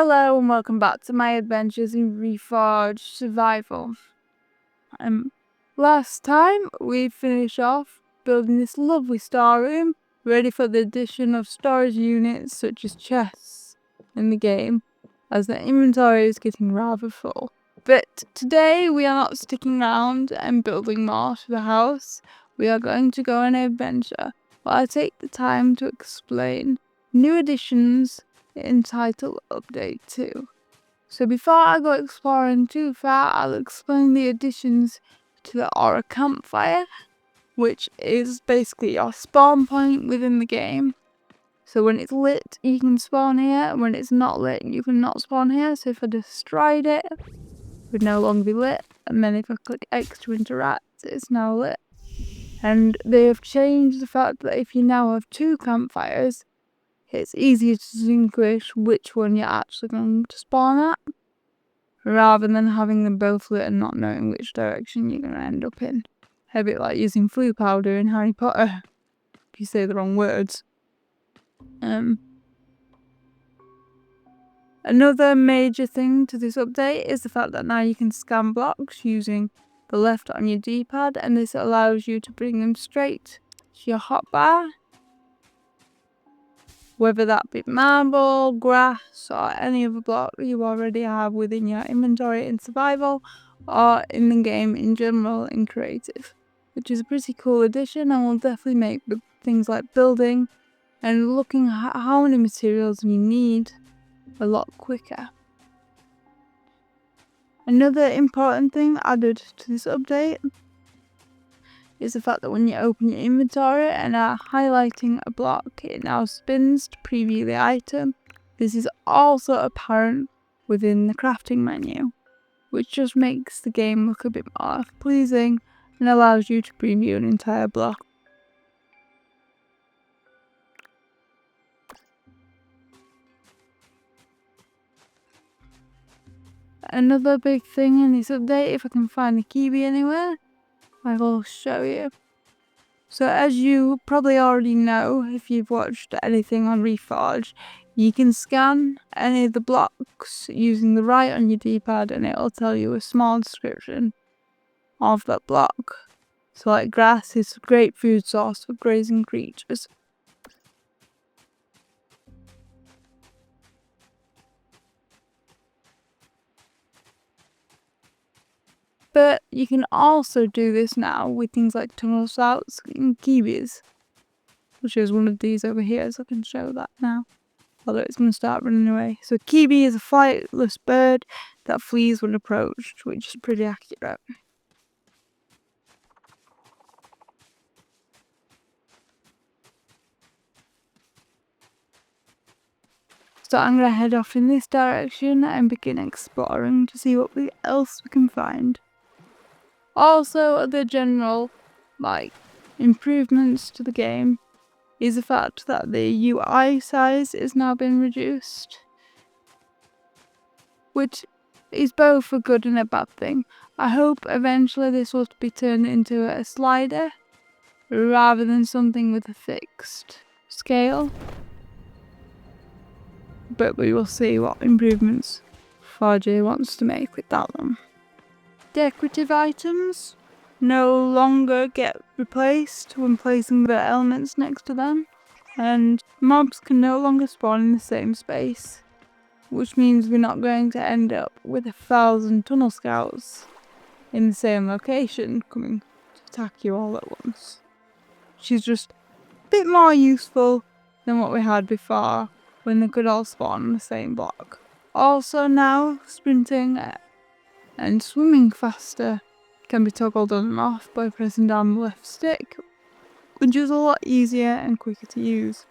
Hello and welcome back to my adventures in Reforj Survival. Last time we finished off building this lovely storeroom, ready for the addition of storage units such as chests in the game, as the inventory is getting rather full. But today we are not sticking around and building more to the house. We are going to go on an adventure where I take the time to explain new additions entitled Update 2. So before I go exploring too far, I'll explain the additions to the Aura Campfire, which is basically your spawn point within the game. So when it's lit, you can spawn here, and when it's not lit, you can not spawn here. So if I destroyed it, it would no longer be lit, and then if I click X to interact, it's now lit. And they have changed the fact that if you now have two campfires, it's easier to distinguish which one you're actually going to spawn at, rather than having them both lit and not knowing which direction you're going to end up in. A bit like using flue powder in Harry Potter, if you say the wrong words. Another major thing to this update is the fact that now you can scan blocks using the left on your D-pad, and this allows you to bring them straight to your hotbar. Whether that be marble, grass, or any other block you already have within your inventory in survival, or in the game in general in creative, which is a pretty cool addition and will definitely make things like building and looking at how many materials you need a lot quicker. Another important thing added to this update is the fact that when you open your inventory and are highlighting a block, it now spins to preview the item. This is also apparent within the crafting menu, which just makes the game look a bit more pleasing and allows you to preview an entire block. Another big thing in this update, if I can find the kiwi anywhere, I will show you. So as you probably already know, if you've watched anything on Reforj, you can scan any of the blocks using the right on your D-pad and it'll tell you a small description of that block. So like grass is a great food source for grazing creatures. But you can also do this now with things like tunnel spouts and kiwis, which is one of these over here, so I can show that now. Although it's going to start running away. So kiwi is a flightless bird that flees when approached, which is pretty accurate. So I'm going to head off in this direction and begin exploring to see what else we can find. Also, the general, improvements to the game is the fact that the UI size is now been reduced, which is both a good and a bad thing. I hope eventually this will be turned into a slider rather than something with a fixed scale, but we will see what improvements 4J wants to make with that one. Decorative items no longer get replaced when placing the elements next to them, and mobs can no longer spawn in the same space, which means we're not going to end up with 1,000 tunnel scouts in the same location coming to attack you all at once, which is just a bit more useful than what we had before when they could all spawn in the same block. Also now, sprinting and swimming faster can be toggled on and off by pressing down the left stick, which is a lot easier and quicker to use.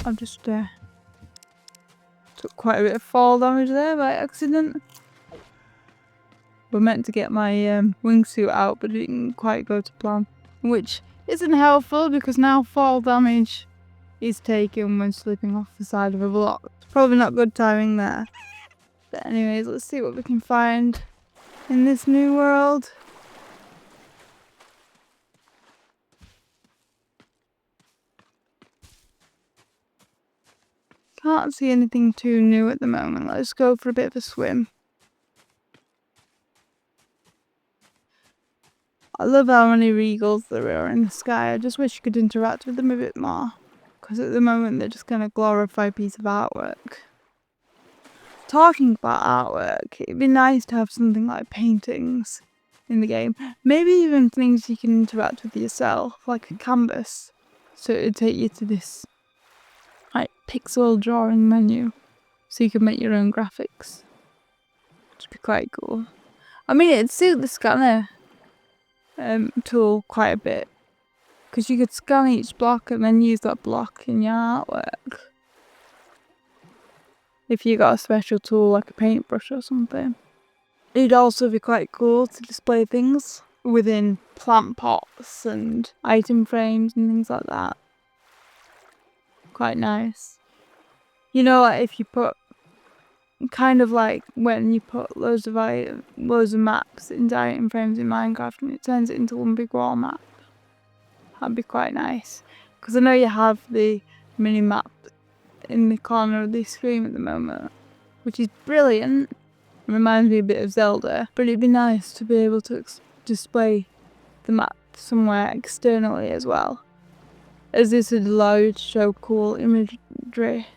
I've just took quite a bit of fall damage there by accident. We're meant to get my wingsuit out, but it didn't quite go to plan, which isn't helpful because now fall damage is taken when slipping off the side of a block. It's probably not good timing there. But anyways, let's see what we can find in this new world. Can't see anything too new at the moment. Let's go for a bit of a swim. I love how many regals there are in the sky. I just wish you could interact with them a bit more. Because at the moment they're just kind of glorified piece of artwork. Talking about artwork, it'd be nice to have something like paintings in the game. Maybe even things you can interact with yourself, like a canvas. So it'd take you to this like pixel drawing menu. So you can make your own graphics. Which would be quite cool. I mean, it'd suit the scanner tool quite a bit. Because you could scan each block and then use that block in your artwork. If you got a special tool like a paintbrush or something. It'd also be quite cool to display things within plant pots and item frames and things like that. Quite nice. You know, like if you put, kind of like when you put loads of maps into item frames in Minecraft and it turns it into one big wall map. That'd be quite nice. Because I know you have the mini map in the corner of the screen at the moment, which is brilliant. It reminds me a bit of Zelda, but it'd be nice to be able to display the map somewhere externally as well, as this would allow you to show cool imagery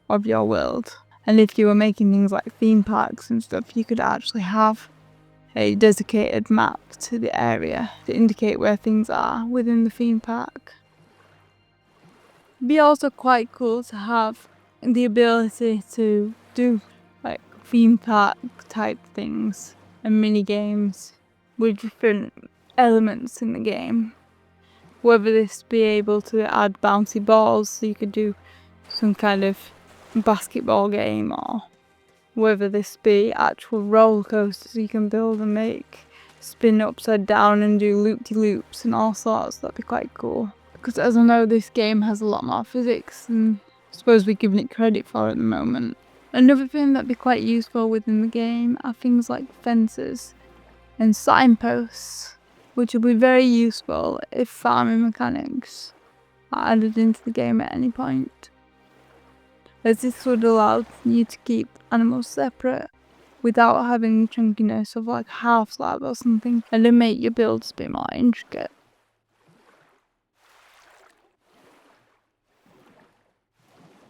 of your world. And if you were making things like theme parks and stuff, you could actually have a dedicated map to the area to indicate where things are within the theme park. It'd be also quite cool to have the ability to do like theme park type things and mini games with different elements in the game. Whether this be able to add bouncy balls so you could do some kind of basketball game, or whether this be actual roller coasters you can build and make, spin upside down and do loop-de-loops and all sorts. That'd be quite cool. Because as I know, this game has a lot more physics than I suppose we're giving it credit for at the moment. Another thing that'd be quite useful within the game are things like fences and signposts, which will be very useful if farming mechanics are added into the game at any point, as this would allow you to keep animals separate without having the chunkiness of like half slab or something, and then make your builds a bit more intricate.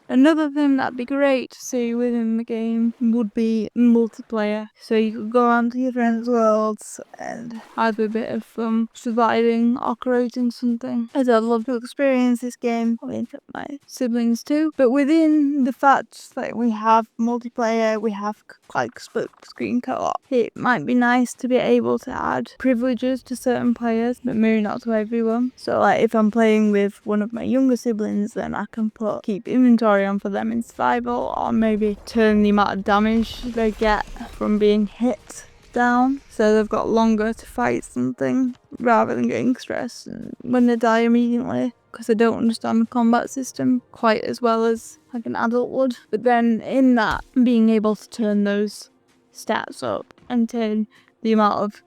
Another thing that'd be great to see within the game would be multiplayer. So you could go around to your friends' worlds and have a bit of fun surviving or creating something. As I'd love to experience this game with my siblings too. But within the fact that we have multiplayer, we have like split screen co-op, it might be nice to be able to add privileges to certain players, but maybe not to everyone. So like if I'm playing with one of my younger siblings, then I can keep inventory on for them in survival, or maybe turn the amount of damage they get from being hit down, so they've got longer to fight something rather than getting stressed when they die immediately, because they don't understand the combat system quite as well as like an adult would. But then in that, being able to turn those stats up and turn the amount of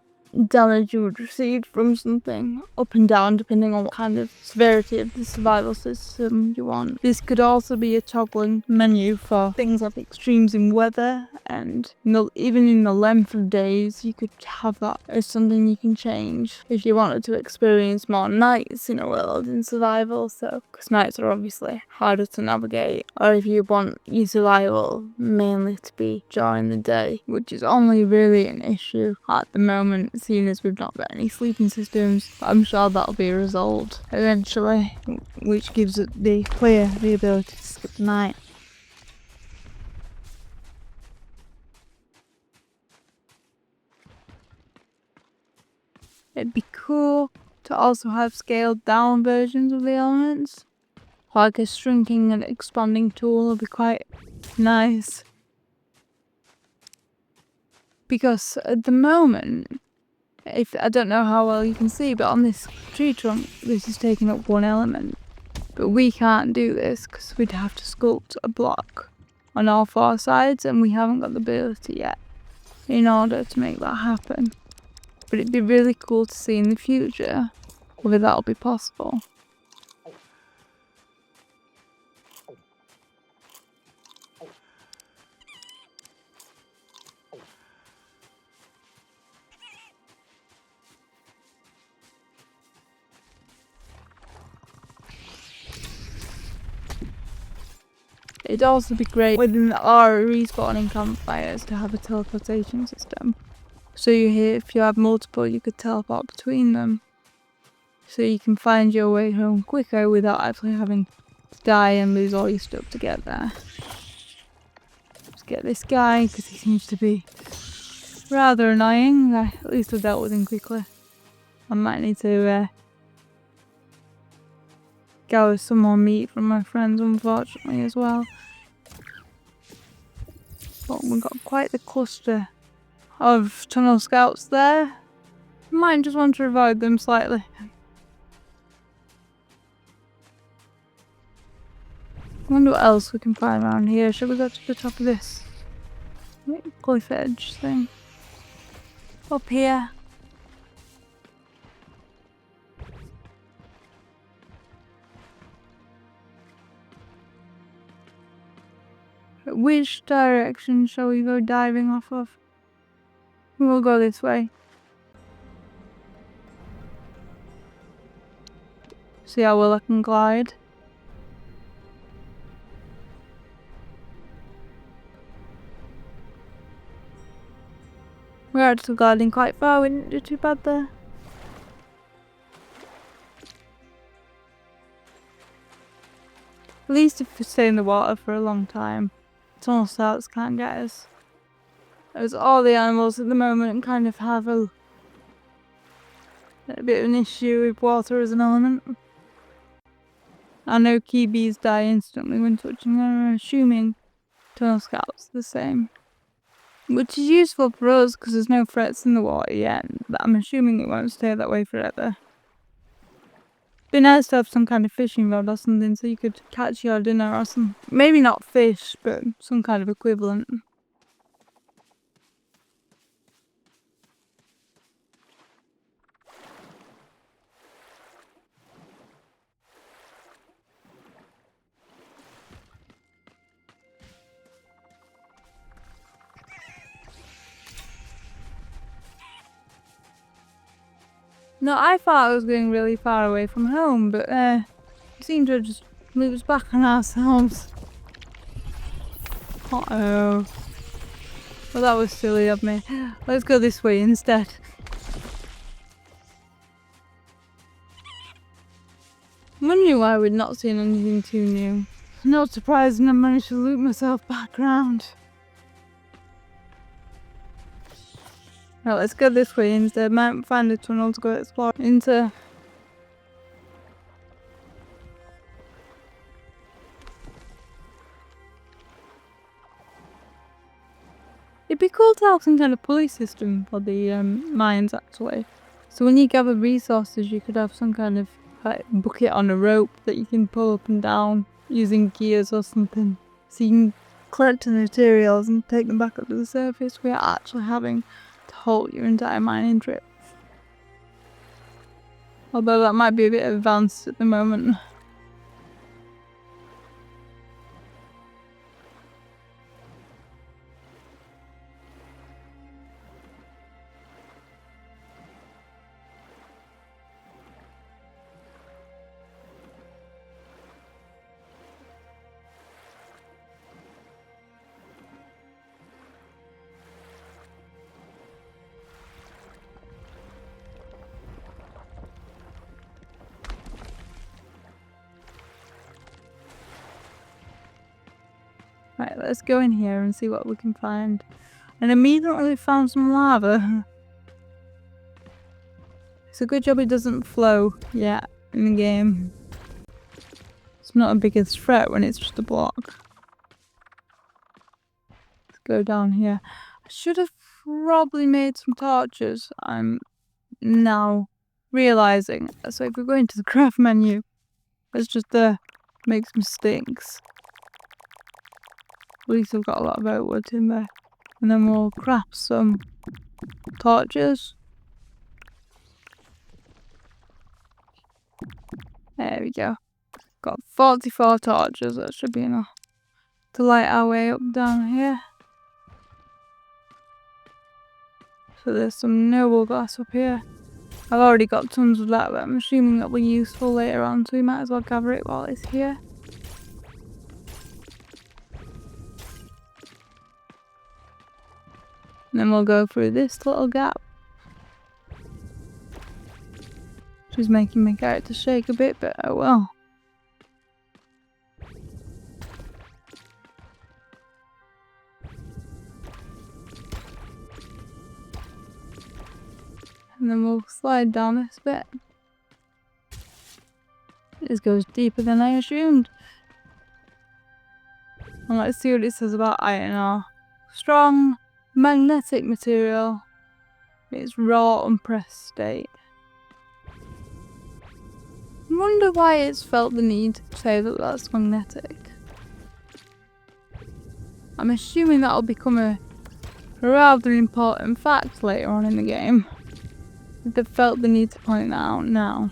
damage you would receive from something up and down depending on what kind of severity of the survival system you want. This could also be a toggling menu for things like extremes in weather, and even in the length of days you could have that as something you can change if you wanted to experience more nights in a world in survival, so because nights are obviously harder to navigate, or if you want your survival mainly to be during the day, which is only really an issue at the moment seeing as we've not got any sleeping systems. But I'm sure that'll be resolved eventually, which gives the player the ability to skip the night. It'd be cool to also have scaled down versions of the elements, like a shrinking and expanding tool would be quite nice. Because at the moment, If I don't know how well you can see, but on this tree trunk, this is taking up one element. But we can't do this because we'd have to sculpt a block on all four sides, and we haven't got the ability yet in order to make that happen. But it'd be really cool to see in the future whether that'll be possible. It'd also be great within our respawning campfires to have a teleportation system. So if you have multiple, you could teleport between them. So you can find your way home quicker without actually having to die and lose all your stuff to get there. Let's get this guy because he seems to be rather annoying. At least I dealt with him quickly. I might need to gather some more meat from my friends, unfortunately, as well. But we've got quite the cluster of tunnel scouts there. Might just want to avoid them slightly. I wonder what else we can find around here. Shall we go to the top of this cliff edge thing? Up here. Which direction shall we go diving off of? We'll go this way. See how well I can glide. We're actually gliding quite far, we didn't do too bad there. At least if we stay in the water for a long time, tunnel scouts can't get us. As all the animals at the moment kind of have a bit of an issue with water as an element. I know key bees die instantly when touching them, I'm assuming tunnel scouts the same. Which is useful for us because there's no threats in the water yet, but I'm assuming it won't stay that way forever. It'd be nice to have some kind of fishing rod or something so you could catch your dinner or some, maybe not fish, but some kind of equivalent. No, I thought I was going really far away from home, but we seem to have just moved back on ourselves. Uh-oh. Well, that was silly of me. Let's go this way instead. I'm wondering why we'd not seen anything too new. Not surprising I managed to loop myself back round. Right, let's go this way instead. Might find a tunnel to go explore into. It'd be cool to have some kind of pulley system for the mines actually. So when you gather resources you could have some kind of bucket on a rope that you can pull up and down using gears or something. So you can collect the materials and take them back up to the surface without actually having to halt your entire mining trip. Although that might be a bit advanced at the moment. Right, let's go in here and see what we can find. And immediately found some lava. It's a good job it doesn't flow yet in the game. It's not a biggest threat when it's just a block. Let's go down here. I should have probably made some torches. I'm now realising. So if we go into the craft menu, let's just make some sticks. At least I've got a lot of oak wood in there. And then we'll craft some torches. There we go. Got 44 torches, that should be enough to light our way up down here. So there's some noble glass up here. I've already got tons of that, but I'm assuming that'll be useful later on, so we might as well gather it while it's here. And then we'll go through this little gap. Which is making my character shake a bit, but oh well. And then we'll slide down this bit. This goes deeper than I assumed. And let's see what it says about iron ore. Strong, magnetic material. It's raw, unpressed state. I wonder why it's felt the need to say that that's magnetic. I'm assuming that'll become a rather important fact later on in the game. They've felt the need to point that out now.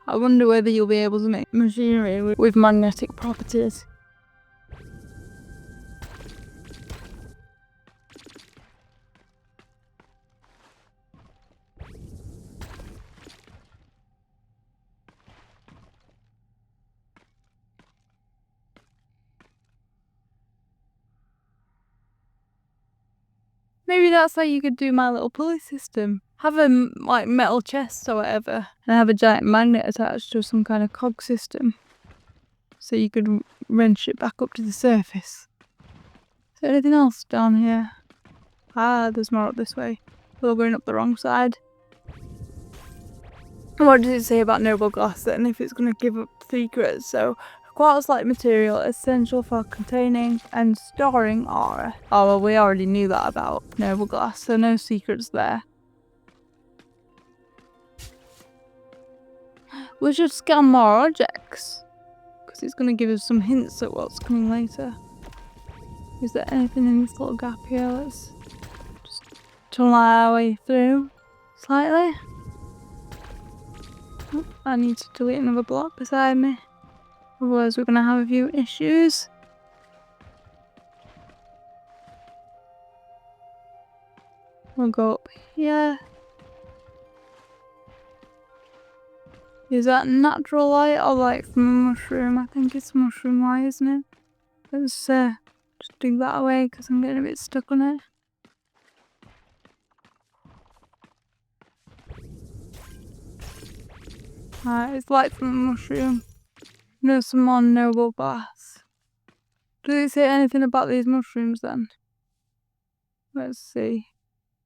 I wonder whether you'll be able to make machinery with magnetic properties. Maybe that's how you could do my little pulley system. Have a like metal chest or whatever, and have a giant magnet attached to some kind of cog system, so you could wrench it back up to the surface. Is there anything else down here? Ah, there's more up this way. We're going up the wrong side. What does it say about noble glass then, if it's going to give up secrets? So, quartz-like material essential for containing and storing aura. Oh well, we already knew that about noble glass, so no secrets there. We should scan more objects, because it's going to give us some hints at what's coming later. Is there anything in this little gap here? Let's just tunnel our way through slightly. Oh, I need to delete another block beside me, otherwise we're going to have a few issues. We'll go up here. Is that natural light or light from a mushroom? I think it's mushroom light, isn't it? Let's just dig that away because I'm getting a bit stuck on it. It's light from a mushroom. No, some more noble glass. Does it say anything about these mushrooms then? Let's see.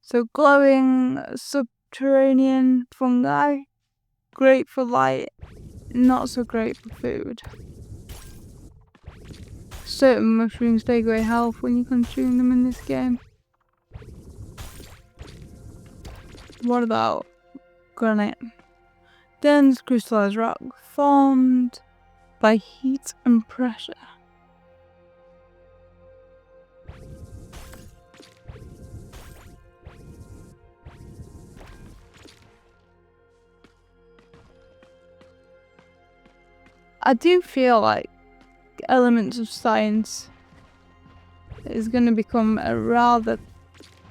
So glowing subterranean fungi. Great for light, not so great for food. Certain mushrooms take away health when you consume them in this game. What about granite? Dense crystallized rock formed by heat and pressure. I do feel like elements of science is going to become a rather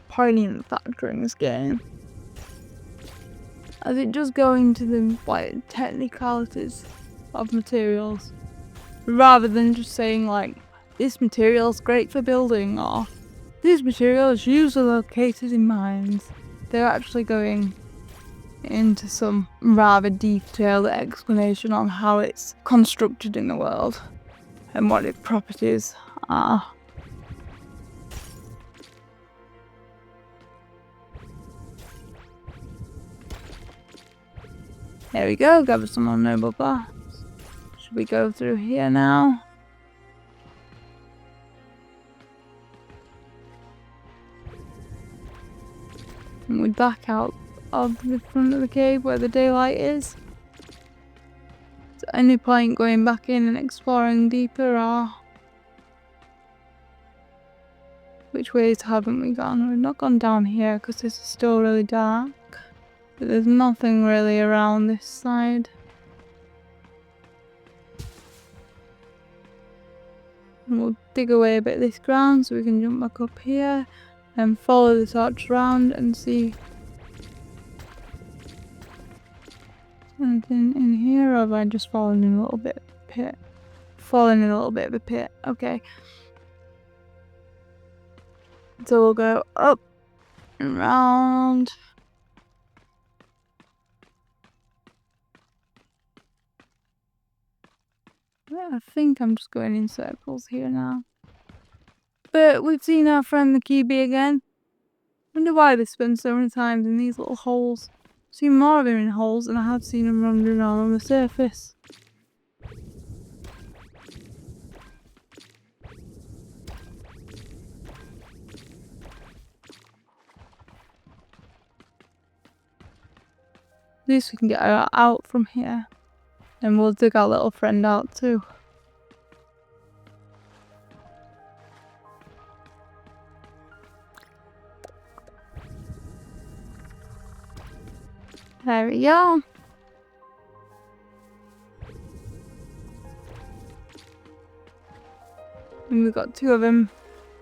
poignant factor in this game. As it does go into the technicalities of materials, rather than just saying like, this material is great for building, or this material is usually located in mines. They're actually going into some rather detailed explanation on how it's constructed in the world and what its properties are. There we go, gather some more noble glass. Should we go through here now? And we back out of the front of the cave where the daylight is. Is there any point going back in and exploring deeper, or which ways haven't we gone? We've not gone down here because this is still really dark. But there's nothing really around this side. And we'll dig away a bit of this ground so we can jump back up here and follow the torch around and see anything in here, or have I just fallen in a little bit of a pit? Fallen in a little bit of a pit, okay. So we'll go up and round. I think I'm just going in circles here now. But we've seen our friend the QB again. Wonder why they spend so many times in these little holes. I've seen more of him in holes than I have seen him wandering on the surface. At least we can get her out from here. And we'll dig our little friend out too. There we go. And we've got two of them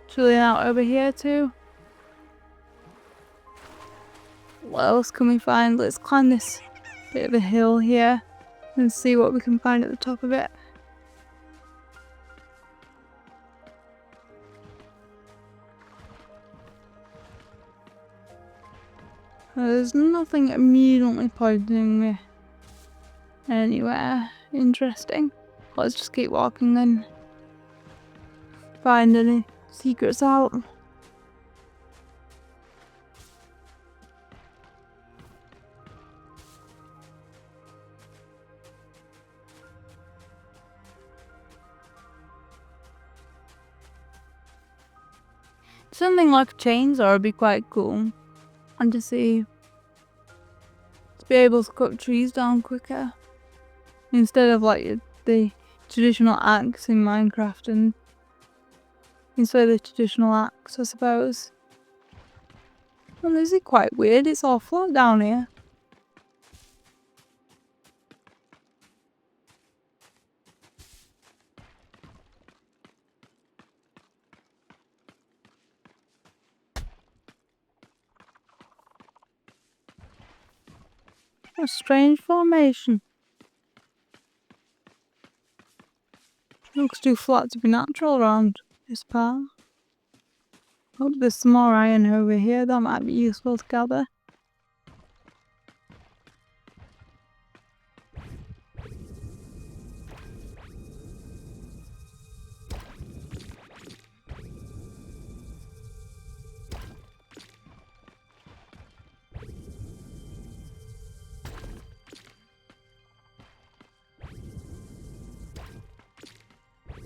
chilling out over here too. What else can we find? Let's climb this bit of a hill here and see what we can find at the top of it. There's nothing immediately pointing me anywhere interesting. Let's just keep walking and find any secrets out. Something like a chainsaw would be quite cool. And to be able to cut trees down quicker. Instead of like the traditional axe in Minecraft, and instead of the traditional axe, I suppose. Well, this is quite weird, it's all flat down here. A strange formation. Looks too flat to be natural around this part. Hope there's some more iron over here that might be useful to gather.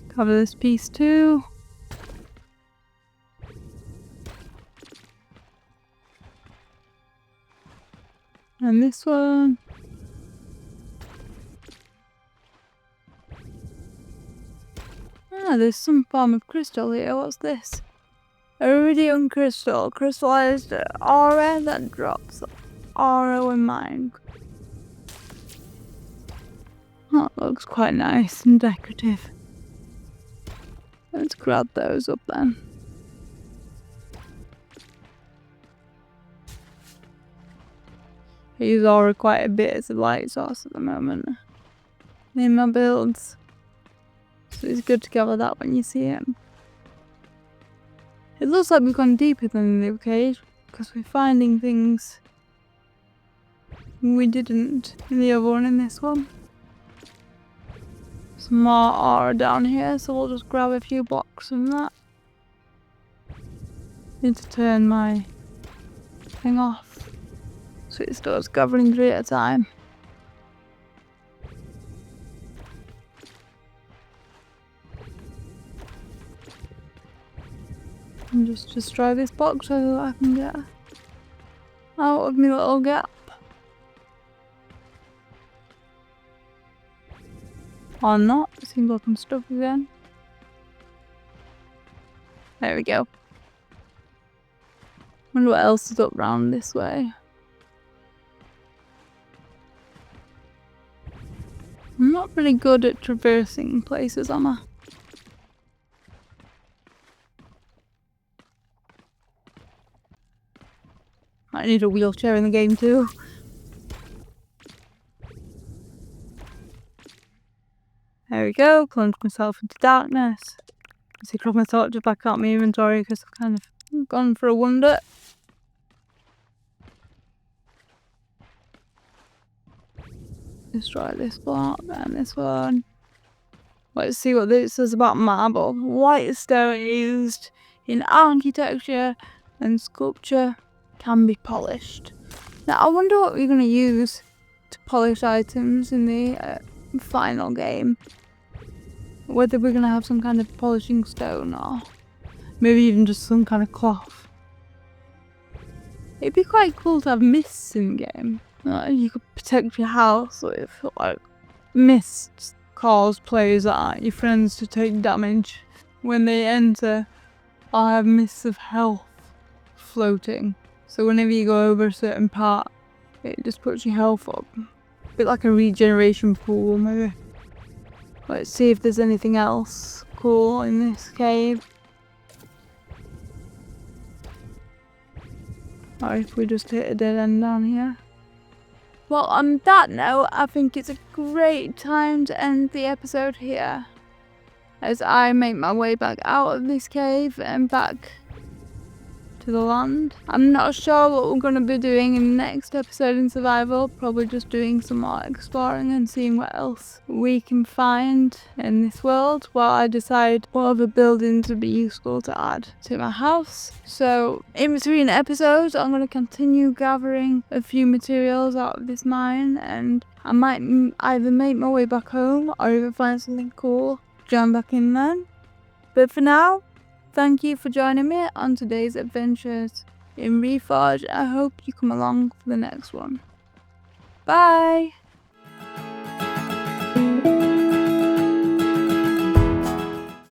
Cover this piece too. And this one. Ah, there's some form of crystal here. What's this? Iridium crystal. Crystallized aura that drops aura when mined. That looks quite nice and decorative. Let's grab those up then. I use aura quite a bit as a light source at the moment in my builds. So it's good to gather that when you see it. It looks like we've gone deeper than the other cave because we're finding things we didn't in the other one in this one. Some more aura down here, so we'll just grab a few blocks from that. Need to turn my thing off so it starts gathering 3 at a time. And just destroy this box so that I can get out of my little gap. Or not, seems like I'm stuck again. There we go. Wonder what else is up round this way. I'm not really good at traversing places, am I? I need a wheelchair in the game too. There we go, plunged myself into darkness. See, grab my torch back out my inventory because I've kind of gone for a wander. Destroy this block and this one. Let's see what this says about marble. White stone used in architecture and sculpture can be polished. Now I wonder what we're going to use to polish items in the final game. Whether we're going to have some kind of polishing stone or maybe even just some kind of cloth. It'd be quite cool to have mists in game. You could protect your house with like mists. Cause players that aren't your friends to take damage when they enter or have mists of health floating. So whenever you go over a certain part, it just puts your health up. A bit like a regeneration pool maybe. Let's see if there's anything else cool in this cave. Or if we just hit a dead end down here. Well, on that note, I think it's a great time to end the episode here, as I make my way back out of this cave and back to the land. I'm not sure what we're going to be doing in the next episode in survival, probably just doing some more exploring and seeing what else we can find in this world while I decide what other buildings would be useful to add to my house. So in between episodes I'm going to continue gathering a few materials out of this mine, and I might either make my way back home or even find something cool, join back in then. But for now, thank you for joining me on today's adventures in Reforj. I hope you come along for the next one. Bye!